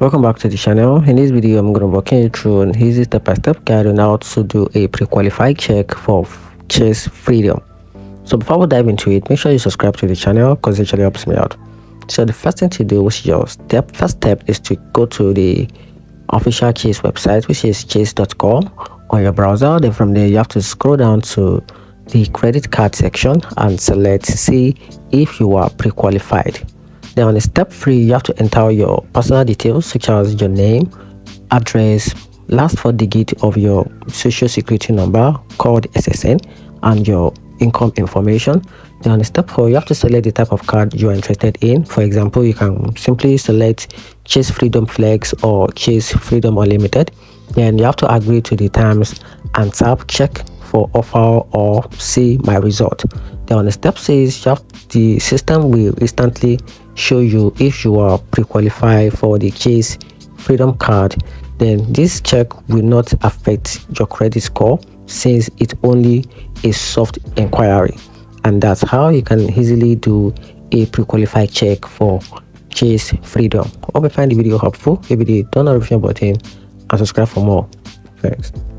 Welcome back to the channel. In this video I'm going to walk you through an easy step-by-step guide on how to do a pre-qualified check for Chase Freedom. So before we dive into it, make sure you subscribe to the channel because it actually helps me out. So the first thing to do, which is your first step, is to go to the official Chase website, which is chase.com on your browser. Then from there you have to scroll down to the credit card section and select see if you are pre-qualified. Then on step 3, you have to enter your personal details such as your name, address, last 4 digits of your social security number called SSN, and your income information. Then on step 4, you have to select the type of card you are interested in. For example, you can simply select Chase Freedom Flex or Chase Freedom Unlimited. Then you have to agree to the terms and tap check for offer or see my result. Then on step 6, the system will instantly show you if you are pre-qualified for the Chase Freedom card. Then this check will not affect your credit score since it's only a soft inquiry, and that's how you can easily do a pre-qualified check for Chase Freedom. Hope you find the video helpful. If you did, turn on the notification button and subscribe for more. Thanks.